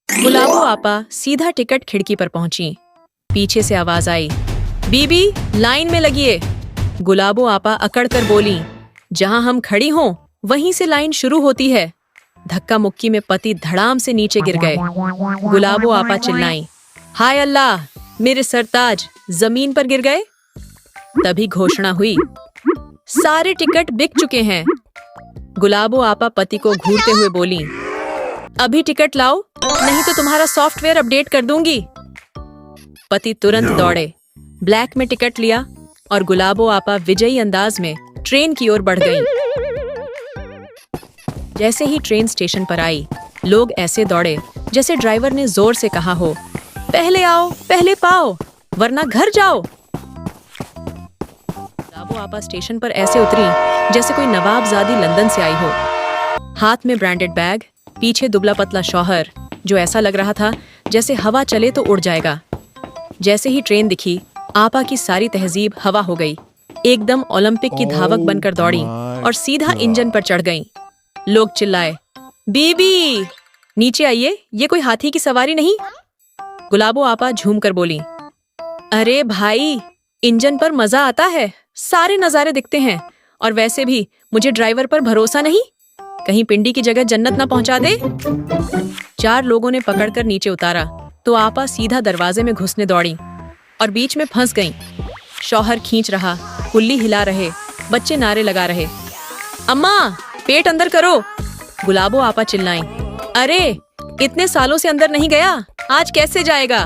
गुलाबो आपा सीधा टिकट खिड़की पर पहुंची। पीछे से आवाज आई, बीबी लाइन में लगिए। गुलाबो आपा अकड़ कर बोली, जहां हम खड़ी हों वहीं से लाइन शुरू होती है। धक्का मुक्की में पति धड़ाम से नीचे गिर गए। गुलाबो आपा चिल्लाई, हाय अल्लाह, मेरे सरताज जमीन पर गिर गए। तभी घोषणा हुई, सारे टिकट बिक चुके हैं। गुलाबो आपा पति को घूरते हुए बोली, अभी टिकट लाओ, नहीं तो तुम्हारा सॉफ्टवेयर अपडेट कर दूंगी। पति तुरंत दौड़े, ब्लैक में टिकट लिया और गुलाबो आपा विजयी अंदाज में ट्रेन की ओर बढ़ गईं। जैसे ही ट्रेन स्टेशन पर आई, लोग ऐसे दौड़े जैसे ड्राइवर ने जोर से कहा हो, पहले आओ पहले पाओ, वरना घर जाओ। गुलाबो आपा स्टेशन पर ऐसे उतरी जैसे कोई नवाबजादी लंदन से आई हो। हाथ में ब्रांडेड बैग, पीछे दुबला पतला शौहर जो ऐसा लग रहा था जैसे हवा चले तो उड़ जाएगा। जैसे ही ट्रेन दिखी, आपा की सारी तहजीब हवा हो गई। एकदम ओलंपिक की धावक बनकर दौड़ी और सीधा इंजन पर चढ़ गईं। लोग चिल्लाए, बीबी नीचे आइए, ये कोई हाथी की सवारी नहीं। गुलाबो आपा झूम कर बोली, अरे भाई, इंजन पर मजा आता है, सारे नजारे दिखते हैं, और वैसे भी मुझे ड्राइवर पर भरोसा नहीं, कहीं पिंडी की जगह जन्नत ना पहुंचा दे। 4 लोगों ने पकड़कर नीचे उतारा तो आपा सीधा दरवाजे में घुसने दौड़ी और बीच में फंस गईं। शौहर खींच रहा, कुल्ली हिला रहे, बच्चे नारे लगा रहे, अम्मा पेट अंदर करो। गुलाबो आपा चिल्लाईं, अरे इतने सालों से अंदर नहीं गया, आज कैसे जाएगा।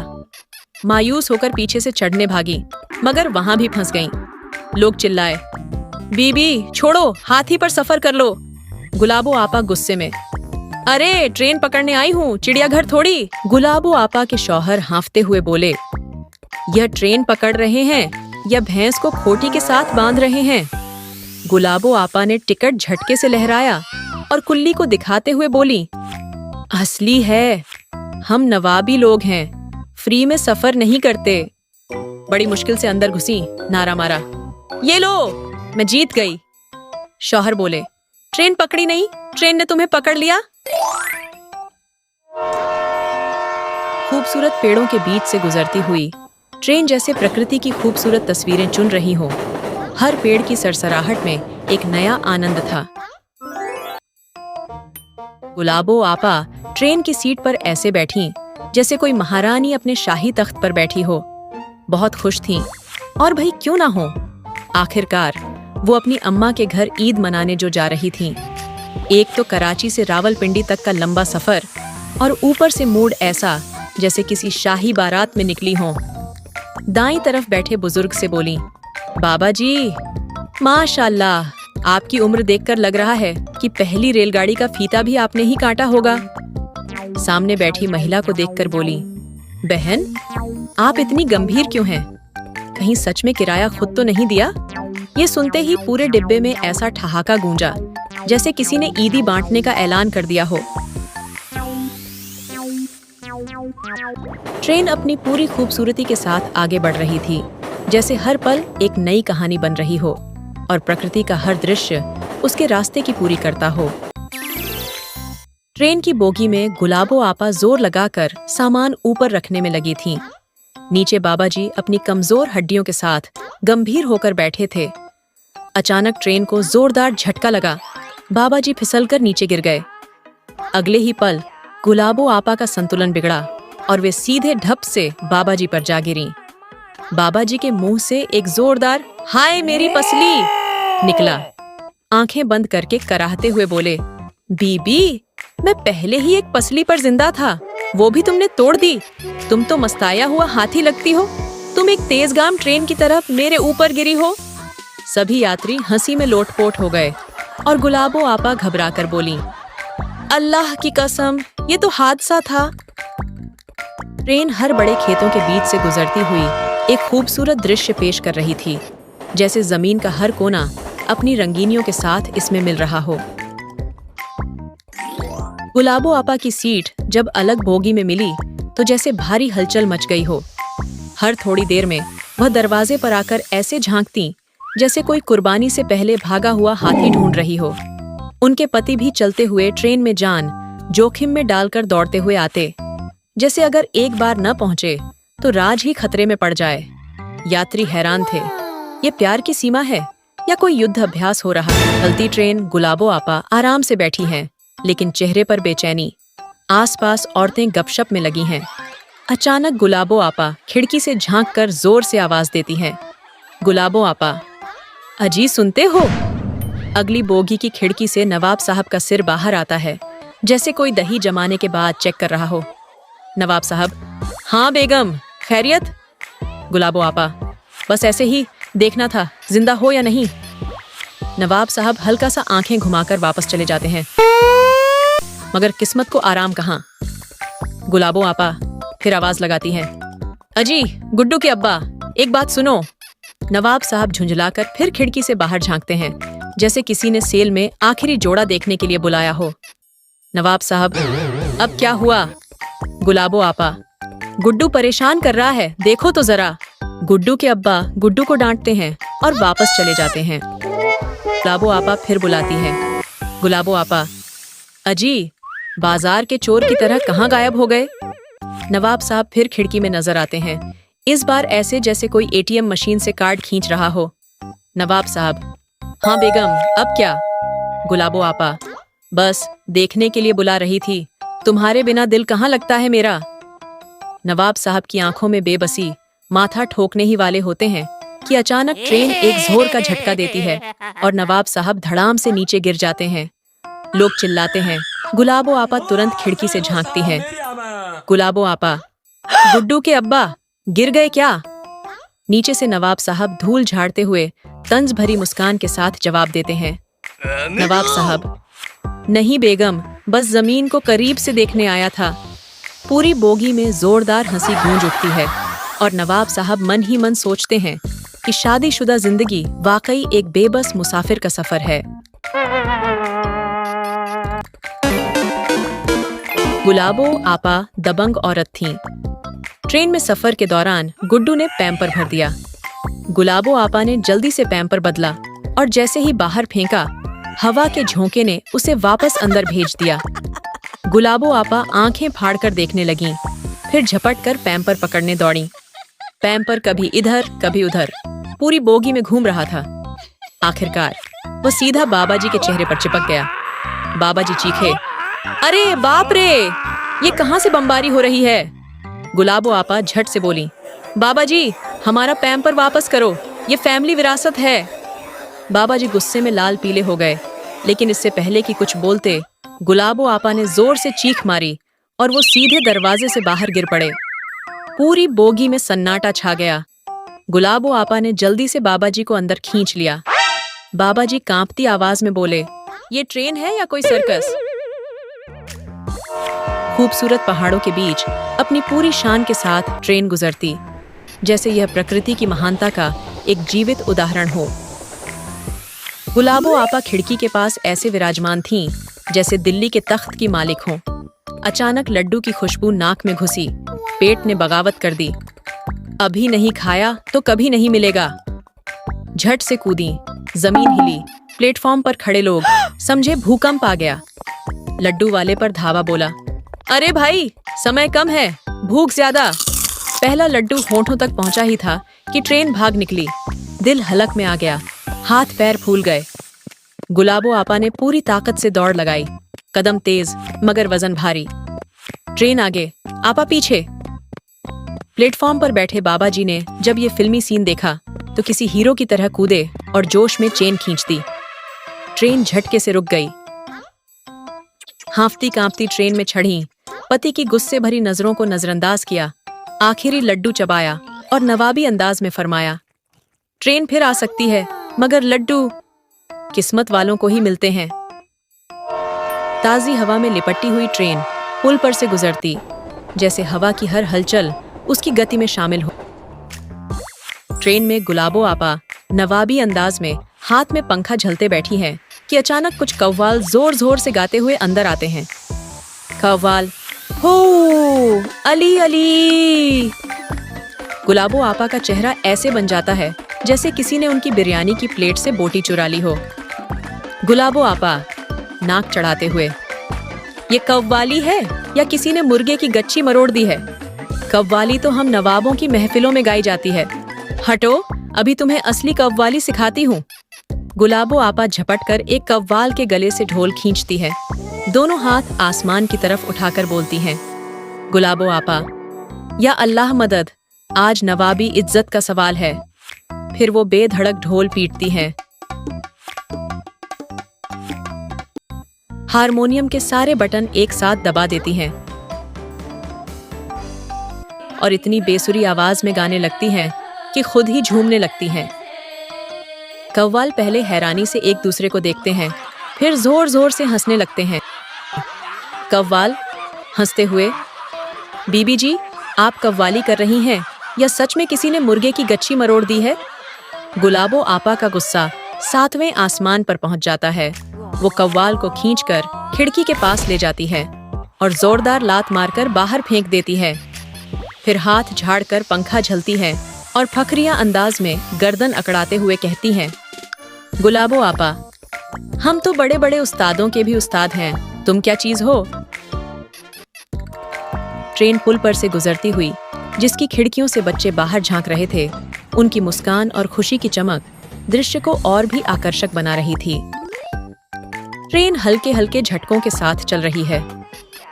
मायूस होकर पीछे से चढ़ने भागी, मगर वहां भी फंस गईं। लोग चिल्लाए, बीबी छोड़ो, हाथी पर सफर कर लो। गुलाबो आपा गुस्से में, अरे ट्रेन पकड़ने आई हूँ, चिड़ियाघर थोड़ी। गुलाबो आपा के शौहर हांफते हुए बोले, यह ट्रेन पकड़ रहे हैं या भैंस को खोटी के साथ बांध रहे हैं। गुलाबो आपा ने टिकट झटके से लहराया और कुल्ली को दिखाते हुए बोली, असली है, हम नवाबी लोग हैं, फ्री में सफर नहीं करते। बड़ी मुश्किल से अंदर घुसी, नारा मारा, ये लो, मैं जीत गई। शौहर बोले, ट्रेन पकड़ी नहीं, ट्रेन ने तुम्हें पकड़ लिया। खूबसूरत पेड़ों के बीच से गुजरती हुई ट्रेन जैसे प्रकृति की खूबसूरत तस्वीरें चुन रही हो। हर पेड़ की सरसराहट में एक नया आनंद था। गुलाबो आपा ट्रेन की सीट पर ऐसे बैठी जैसे कोई महारानी अपने शाही तख्त पर बैठी हो। बहुत खुश थीं, और भाई क्यों ना हो, आखिरकार वो अपनी अम्मा के घर ईद मनाने जो जा रही थीं। एक तो कराची से रावलपिंडी तक का लंबा सफर, और ऊपर से मूड ऐसा जैसे किसी शाही बारात में निकली हों। दाईं तरफ बैठे बुजुर्ग से बोली, बाबा जी माशाल्लाह, आपकी उम्र देखकर लग रहा है कि पहली रेलगाड़ी का फीता भी आपने ही काटा होगा। सामने बैठी महिला को देखकर बोली, बहन आप इतनी गंभीर क्यों हैं? कहीं सच में किराया खुद तो नहीं दिया? ये सुनते ही पूरे डिब्बे में ऐसा ठहाका गूंजा जैसे किसी ने ईदी बांटने का ऐलान कर दिया हो। ट्रेन अपनी पूरी खूबसूरती के साथ आगे बढ़ रही थी, जैसे हर पल एक नई कहानी बन रही हो और प्रकृति का हर दृश्य उसके रास्ते की पूरी करता हो। ट्रेन की बोगी में गुलाबो आपा जोर लगाकर सामान ऊपर रखने में लगी थीं। नीचे बाबा जी अपनी कमजोर हड्डियों के साथ गंभीर होकर बैठे थे। अचानक ट्रेन को जोरदार झटका लगा, बाबा जी फिसलकर नीचे गिर गए। अगले ही पल गुलाबो आपा का संतुलन बिगड़ा और वे सीधे ढप से बाबा जी पर जा गिरीं। बाबा जी के मुंह से एक जोरदार हाय मेरी पसली निकला। आंखें बंद करके कराहते हुए बोले, बीबी मैं पहले ही एक पसली पर जिंदा था, वो भी तुमने तोड़ दी। तुम तो मस्ताया हुआ हाथी लगती हो, तुम एक तेजगाम ट्रेन की तरफ मेरे ऊपर गिरी हो। सभी यात्री हंसी में लोटपोट हो गए और गुलाबो आपा घबरा कर बोली, अल्लाह की कसम, ये तो हादसा था। ट्रेन हर बड़े खेतों के बीच से गुजरती हुई एक खूबसूरत दृश्य पेश कर रही थी, जैसे जमीन का हर कोना अपनी रंगीनियों के साथ इसमें मिल रहा हो। गुलाबो आपा की सीट जब अलग बोगी में मिली तो जैसे भारी हलचल मच गई हो। हर थोड़ी देर में वह दरवाजे पर आकर ऐसे झांकती जैसे कोई कुर्बानी से पहले भागा हुआ हाथी ढूंढ रही हो। उनके पति भी चलते हुए ट्रेन में जान जोखिम में डालकर दौड़ते हुए आते, जैसे अगर एक बार न पहुंचे तो राज ही खतरे में पड़ जाए। यात्री हैरान थे, ये प्यार की सीमा है या कोई युद्ध अभ्यास हो रहा है। चलती ट्रेन। गुलाबो आपा आराम से बैठी हैं, लेकिन चेहरे पर बेचैनी। आसपास औरतें गपशप में लगी हैं। अचानक गुलाबो आपा खिड़की से झांक कर जोर से आवाज देती हैं, गुलाबो आपा, अजी सुनते हो? अगली बोगी की खिड़की से नवाब साहब का सिर बाहर आता है, जैसे कोई दही जमाने के बाद चेक कर रहा हो। नवाब साहब, हाँ बेगम, खैरियत? गुलाबो आपा, बस ऐसे ही देखना था जिंदा हो या नहीं। नवाब साहब हल्का सा आंखें घुमाकर वापस चले जाते हैं, मगर किस्मत को आराम कहाँ। गुलाबो आपा फिर आवाज लगाती हैं, अजी गुड्डू के अब्बा, एक बात सुनो। नवाब साहब झुंझलाकर फिर खिड़की से बाहर झांकते हैं, जैसे किसी ने सेल में आखिरी जोड़ा देखने के लिए बुलाया हो। नवाब साहब, अब क्या हुआ? गुलाबो आपा, गुड्डू परेशान कर रहा है, देखो तो जरा। गुड्डू के अब्बा गुड्डू को डांटते हैं और वापस चले जाते हैं। गुलाबो आपा फिर बुलाती है, गुलाबो आपा, अजी बाजार के चोर की तरह कहाँ गायब हो गए? नवाब साहब फिर खिड़की में नजर आते हैं, इस बार ऐसे जैसे कोई एटीएम मशीन से कार्ड खींच रहा हो। नवाब साहब, हाँ बेगम, अब क्या? गुलाबो आपा, बस देखने के लिए बुला रही थी, तुम्हारे बिना दिल कहाँ लगता है मेरा। नवाब साहब की आंखों में बेबसी माथा ठोकने ही वाले होते हैं कि अचानक ट्रेन एक जोर का झटका देती है और नवाब साहब धड़ाम से नीचे गिर जाते हैं। लोग चिल्लाते हैं। गुलाबो आपा तुरंत खिड़की से झांकती हैं। गुलाबो आपा, गुड्डू के अब्बा गिर गए क्या? नीचे से नवाब साहब धूल झाड़ते हुए तंज भरी मुस्कान के साथ जवाब देते हैं। नवाब साहब, नहीं बेगम, बस जमीन को करीब से देखने आया था। पूरी बोगी में जोरदार हंसी गूंज उठती है और नवाब साहब मन ही मन सोचते हैं कि शादीशुदा जिंदगी वाकई एक बेबस मुसाफिर का सफर है। गुलाबो आपा दबंग औरत थीं। ट्रेन में सफर के दौरान गुड्डू ने पैम्पर भर दिया। गुलाबो आपा ने जल्दी से पैम्पर बदला और जैसे ही बाहर फेंका, हवा के झोंके ने उसे वापस अंदर भेज दिया। गुलाबो आपा आंखें फाड़कर देखने लगीं, फिर झपट कर पैम्पर पकड़ने दौड़ी। पैम्पर कभी इधर कभी उधर पूरी बोगी में घूम रहा था। आखिरकार वो सीधा बाबा जी के चेहरे पर चिपक गया। बाबा जी चीखे, अरे बाप रे, ये कहाँ से बमबारी हो रही है? गुलाबो आपा झट से बोली, बाबा जी हमारा पैम्पर वापस करो, ये फैमिली विरासत है। बाबा जी गुस्से में लाल पीले हो गए, लेकिन इससे पहले कि कुछ बोलते, गुलाबो आपा ने जोर से चीख मारी और वो सीधे दरवाजे से बाहर गिर पड़े। पूरी बोगी में सन्नाटा छा गया। गुलाबो आपा ने जल्दी से बाबा जी को अंदर खींच लिया। बाबा जी कांपती आवाज में बोले, ये ट्रेन है या कोई सर्कस? खूबसूरत पहाड़ों के बीच अपनी पूरी शान के साथ ट्रेन गुजरती, जैसे यह प्रकृति की महानता का एक जीवित उदाहरण हो। गुलाबो आपा खिड़की के पास ऐसे विराजमान थीं जैसे दिल्ली के तख्त की मालिक हों। अचानक लड्डू की खुशबू नाक में घुसी, पेट ने बगावत कर दी। अभी नहीं खाया तो कभी नहीं मिलेगा। झट से कूदी, जमीन हिली, प्लेटफॉर्म पर खड़े लोग समझे भूकंप आ गया। लड्डू वाले पर धावा बोला, अरे भाई समय कम है, भूख ज्यादा। पहला लड्डू होठों तक पहुंचा ही था कि ट्रेन भाग निकली। दिल हलक में आ गया, हाथ पैर फूल गए। गुलाबो आपा ने पूरी ताकत से दौड़ लगाई, कदम तेज मगर वजन भारी। ट्रेन आगे, आपा पीछे। प्लेटफॉर्म पर बैठे बाबा जी ने जब ये फिल्मी सीन देखा तो किसी हीरो की तरह कूदे और जोश में चेन खींच दी। ट्रेन झटके से रुक गई। हांफती कांपती ट्रेन में चढ़ी, पति की गुस्से भरी नजरों को नजरअंदाज किया, आखिरी लड्डू चबाया और नवाबी अंदाज में फरमाया, ट्रेन फिर आ सकती है मगर लड्डू किस्मत वालों को ही मिलते हैं। ताजी हवा में लिपटी हुई ट्रेन पुल पर से गुजरती, जैसे हवा की हर हलचल उसकी गति में शामिल हो। ट्रेन में गुलाबो आपा नवाबी अंदाज में हाथ में पंखा झलते बैठी हैं कि अचानक कुछ कव्वाल जोर जोर से गाते हुए अंदर आते हैं। कव्वाल, हो अली अली। गुलाबो आपा का चेहरा ऐसे बन जाता है जैसे किसी ने उनकी बिरयानी की प्लेट से बोटी चुरा ली हो। गुलाबो आपा, नाक चढ़ाते हुए। ये कव्वाली है या किसी ने मुर्गे की गच्ची मरोड़ दी है? कव्वाली तो हम नवाबों की महफिलों में गाई जाती है। हटो, अभी तुम्हें असली कव्वाली सिखाती हूँ। गुलाबो आपा झपट कर एक कव्वाल के गले से ढोल खींचती है। दोनों हाथ आसमान की तरफ उठाकर बोलती हैं, गुलाबो आपा, या अल्लाह मदद, आज नवाबी इज्जत का सवाल है। फिर वो बेधड़क ढोल पीटती हैं। हारमोनियम के सारे बटन एक साथ दबा देती हैं और इतनी बेसुरी आवाज में गाने लगती हैं कि खुद ही झूमने लगती हैं। कव्वाल पहले हैरानी से एक दूसरे को देखते हैं, फिर जोर जोर से हंसने लगते हैं। कव्वाल हंसते हुए, बीबी जी, आप कव्वाली कर रही हैं या सच में किसी ने मुर्गे की गच्ची मरोड़ दी है? गुलाबो आपा का गुस्सा 7वें आसमान पर पहुंच जाता है। वो कव्वाल को खींचकर खिड़की के पास ले जाती है और जोरदार लात मारकर बाहर फेंक देती है। फिर हाथ झाड़कर पंखा झलती है और फखरिया अंदाज में गर्दन अकड़ाते हुए कहती हैं, गुलाबो आपा, हम तो बड़े बड़े उस्तादों के भी उस्ताद हैं, तुम क्या चीज हो? ट्रेन पुल पर से गुजरती हुई, जिसकी खिड़कियों से बच्चे बाहर झांक रहे थे, उनकी मुस्कान और खुशी की चमक दृश्य को और भी आकर्षक बना रही थी। ट्रेन हल्के हल्के झटकों के साथ चल रही है।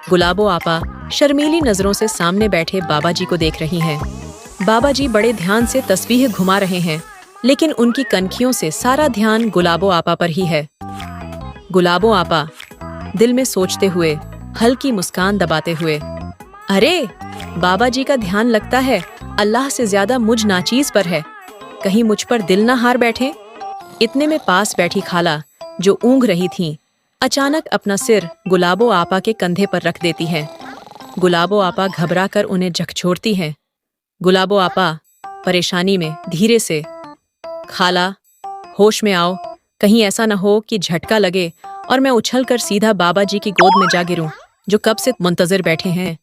गुलाबो आपा शर्मीली नजरों से सामने बैठे बाबा जी को देख रही हैं। बाबा जी बड़े ध्यान से तस्बीह घुमा रहे हैं, लेकिन उनकी कनखियों से सारा ध्यान गुलाबो आपा पर ही है। गुलाबो आपा दिल में सोचते हुए, हल्की मुस्कान दबाते हुए, अरे बाबा जी का ध्यान लगता है अल्लाह से ज्यादा मुझ नाचीज पर है, कहीं मुझ पर दिल ना हार बैठे। इतने में पास बैठी खाला, जो ऊँघ रही थीं, अचानक अपना सिर गुलाबो आपा के कंधे पर रख देती है। गुलाबो आपा घबराकर उन्हें झकझोरती हैं। गुलाबो आपा परेशानी में धीरे से, खाला, होश में आओ, कहीं ऐसा न हो कि झटका लगे और मैं उछलकर सीधा बाबा जी की गोद में जा गिरूं, जो कब से मुंतजर बैठे हैं।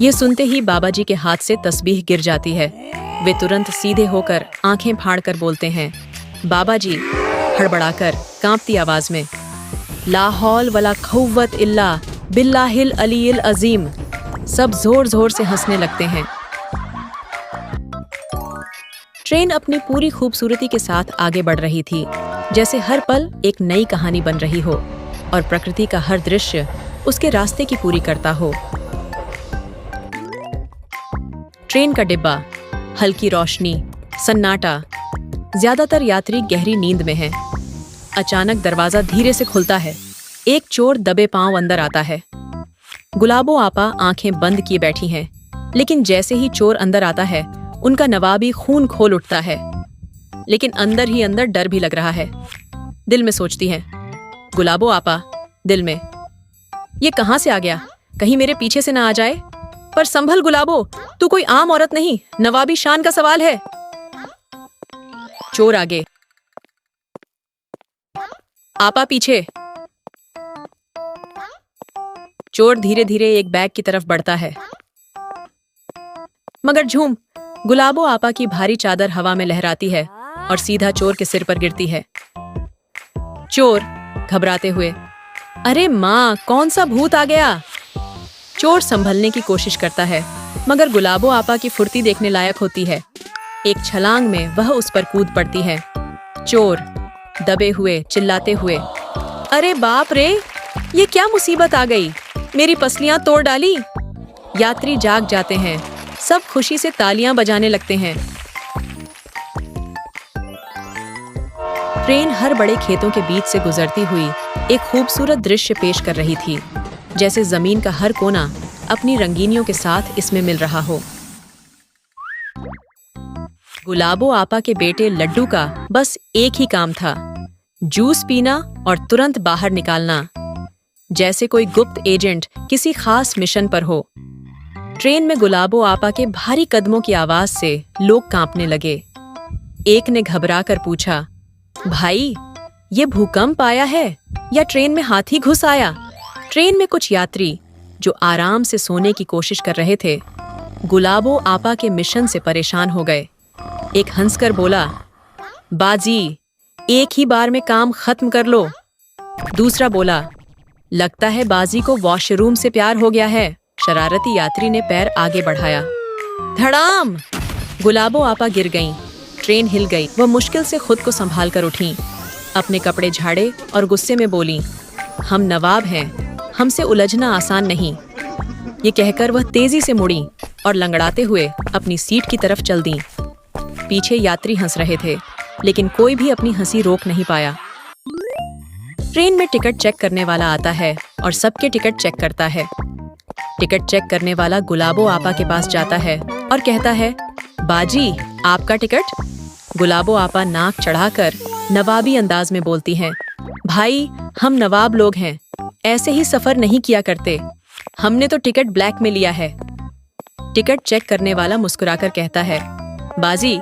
ये सुनते ही बाबा जी के हाथ से तस्बीह गिर जाती है। वे तुरंत सीधे होकर आंखें फाड़कर बोलते हैं, बाबा जी, हड़बड़ाकर कांपती आवाज में, ला हौल वला खुव्वत इल्ला बिल्लाहिल अलील अजीम। सब जोर जोर से हंसने लगते हैं। ट्रेन अपनी पूरी खूबसूरती के साथ आगे बढ़ रही थी, जैसे हर पल एक नई कहानी बन रही हो और प्रकृति का हर दृश्य उसके रास्ते की पूरी करता हो। ट्रेन का डिब्बा, हल्की रोशनी, सन्नाटा, ज्यादातर यात्री गहरी नींद में हैं। अचानक दरवाजा धीरे से खुलता है। एक चोर दबे पांव अंदर आता है। गुलाबो आपा आंखें बंद किए बैठी हैं, लेकिन जैसे ही चोर अंदर आता है, उनका नवाबी खून खोल उठता है। लेकिन अंदर ही अंदर डर भी लग रहा है। दिल में सोचती हैं, गुलाबो आपा दिल में, ये कहां से आ गया, कहीं मेरे पीछे से ना आ जाए। पर संभल गुलाबो, तू कोई आम औरत नहीं, नवाबी शान का सवाल है। चोर आगे, आपा पीछे। चोर धीरे धीरे एक बैग की तरफ बढ़ता है, मगर झूम, गुलाबो आपा की भारी चादर हवा में लहराती है और सीधा चोर के सिर पर गिरती है। चोर घबराते हुए, अरे माँ, कौन सा भूत आ गया। चोर संभलने की कोशिश करता है, मगर गुलाबो आपा की फुर्ती देखने लायक होती है। एक छलांग में वह उस पर कूद पड़ती है। चोर दबे हुए, चिल्लाते हुए, अरे बाप रे, ये क्या मुसीबत आ गई, मेरी पसलियां तोड़ डाली। यात्री जाग जाते हैं, सब खुशी से तालियां बजाने लगते हैं। ट्रेन हर बड़े खेतों के बीच से गुजरती हुई एक खूबसूरत दृश्य पेश कर रही थी, जैसे जमीन का हर कोना अपनी रंगीनियों के साथ इसमें मिल रहा हो। गुलाबो आपा के बेटे लड्डू का बस एक ही काम था, जूस पीना और तुरंत बाहर निकालना, जैसे कोई गुप्त एजेंट किसी खास मिशन पर हो। ट्रेन में गुलाबो आपा के भारी कदमों की आवाज से लोग कांपने लगे। एक ने घबराकर पूछा, भाई, ये भूकंप आया है या ट्रेन में हाथी घुस आया? ट्रेन में कुछ यात्री जो आराम से सोने की कोशिश कर रहे थे, गुलाबो आपा के मिशन से परेशान हो गए। एक हंसकर बोला, बाजी, एक ही बार में काम खत्म कर लो। दूसरा बोला, लगता है बाजी को वॉशरूम से प्यार हो गया है। शरारती यात्री ने पैर आगे बढ़ाया। धड़ाम! गुलाबो आपा गिर गईं। ट्रेन हिल गई। वह मुश्किल से खुद को संभाल कर उठी, अपने कपड़े झाड़े और गुस्से में बोली, हम नवाब हैं, हमसे उलझना आसान नहीं। ये कहकर वह तेजी से मुड़ी और लंगड़ाते हुए अपनी सीट की तरफ चल दी। पीछे यात्री हंस रहे थे, लेकिन कोई भी अपनी हंसी रोक नहीं पाया। ट्रेन में टिकट चेक करने वाला आता है और सबके टिकट चेक करता है। टिकट चेक करने वाला गुलाबो आपा के पास जाता है और कहता है, बाजी, आपका टिकट? गुलाबो आपा नाक चढ़ाकर नवाबी अंदाज में बोलती हैं, भाई, हम नवाब लोग हैं, ऐसे ही सफर नहीं किया करते। हमने तो टिकट ब्लैक में लिया है। टिकट चेक करने वाला मुस्कुराकर कहता है, बाजी,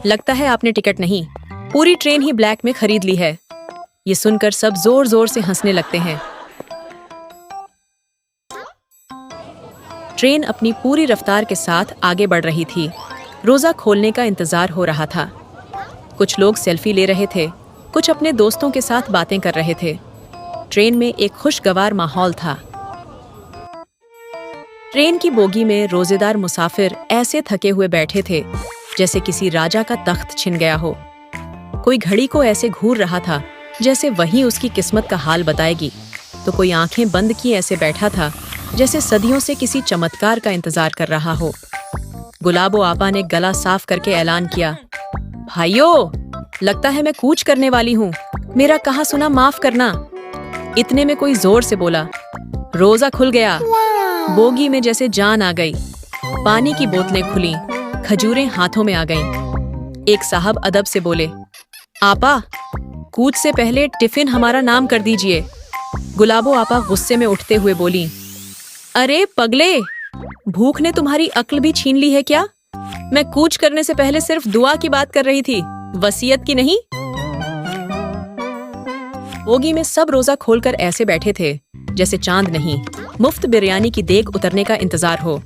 लगता है आपने टिकट नहीं, पूरी ट्रेन ही ब्लैक में खरीद ली है। ये सुनकर सब जोर जोर से हंसने लगते हैं। ट्रेन अपनी पूरी रफ्तार के साथ आगे बढ़ रही थी। रोजा खोलने का इंतजार हो रहा था। कुछ लोग सेल्फी ले रहे थे, कुछ अपने दोस्तों के साथ बातें कर रहे थे। ट्रेन में एक खुशगवार माहौल था। ट्रेन की बोगी में रोजेदार मुसाफिर ऐसे थके हुए बैठे थे जैसे किसी राजा का तख्त छिन गया हो। कोई घड़ी को ऐसे घूर रहा था जैसे वही उसकी किस्मत का हाल बताएगी, तो कोई आंखें बंद किए ऐसे बैठा था जैसे सदियों से किसी चमत्कार का इंतजार कर रहा हो। गुलाबो आपा ने गला साफ करके ऐलान किया, भाइयों, लगता है मैं कूच करने वाली हूँ, मेरा कहा सुना माफ करना। इतने में कोई जोर से बोला, रोजा खुल गया। बोगी में जैसे जान आ गई। पानी की बोतलें खुली, खजूरें हाथों में आ गईं। एक साहब अदब से बोले, आपा, कूच से पहले टिफिन हमारा नाम कर दीजिए। गुलाबो आपा गुस्से में उठते हुए बोली, अरे पगले, भूख ने तुम्हारी अक्ल भी छीन ली है क्या? मैं कूच करने से पहले सिर्फ दुआ की बात कर रही थी, वसीयत की नहीं। बोगी में सब रोजा खोलकर ऐसे बैठे थे जैसे चांद नहीं, मुफ्त बिरयानी की देग उतरने का इंतजार हो।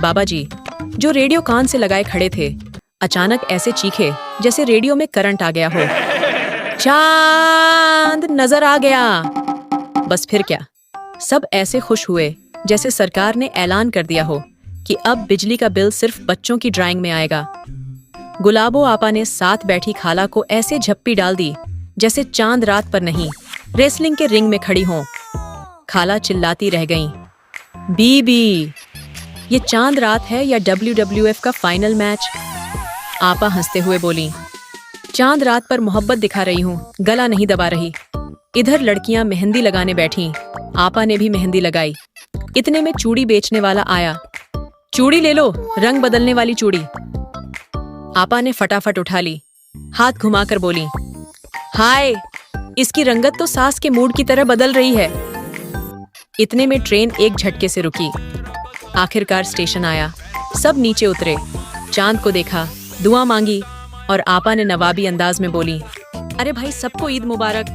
बाबा जी, जो रेडियो कान से लगाए खड़े थे, अचानक ऐसे चीखे जैसे रेडियो में करंट आ गया हो, चांद नजर आ गया। बस फिर क्या, सब ऐसे खुश हुए जैसे सरकार ने ऐलान कर दिया हो कि अब बिजली का बिल सिर्फ बच्चों की ड्राइंग में आएगा। गुलाबो आपा ने साथ बैठी खाला को ऐसे झप्पी डाल दी जैसे चांद रात पर नहीं, रेसलिंग के रिंग में खड़ी हों। खाला चिल्लाती रह गईं, बीबी, ये चांद रात है या WWF का फाइनल मैच? आपा हंसते हुए बोली, चांद रात पर मोहब्बत दिखा रही हूँ, गला नहीं दबा रही। इधर लड़कियां मेहंदी लगाने बैठीं, आपा ने भी मेहंदी लगाई। इतने में चूड़ी बेचने वाला आया, चूड़ी ले लो, रंग बदलने वाली चूड़ी। आपा ने फटाफट उठा ली, हाथ घुमाकर बोली, हाय, इसकी रंगत तो सास के मूड की तरह बदल रही है। इतने में ट्रेन एक झटके से रुकी। आखिरकार स्टेशन आया। सब नीचे उतरे, चांद को देखा, दुआ मांगी और आपा ने नवाबी अंदाज में बोली, अरे भाई, सबको ईद मुबारक।